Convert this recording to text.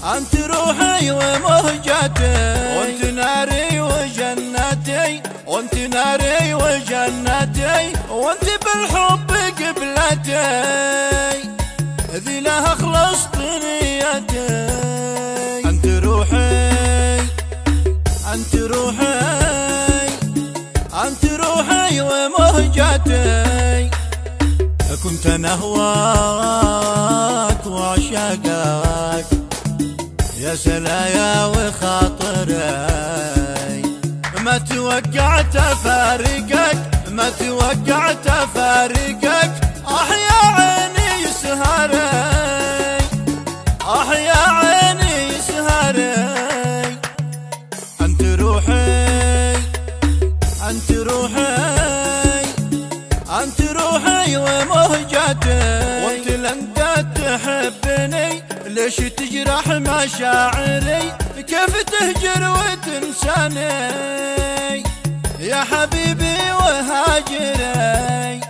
انت روحي ومهجتي، وانت ناري وجنتي، وانت ناري وجنتي، وانت بالحب قبلتي، ذي لها خلصت نيتي. انت روحي، انت روحي، انت روحي ومهجتي، كنت انا هواك وعشاقك يا سلايا وخاطري، ما توقعت افارقك، ما توقعت افارقك، يا عيني سهري، يا عيني سهري. انت روحي، انت روحي، انت روحي ومهجتي، وانت لن تحبني ليش تجرح مشاعري، كيف تهجر وتنساني يا حبيبي وهاجري.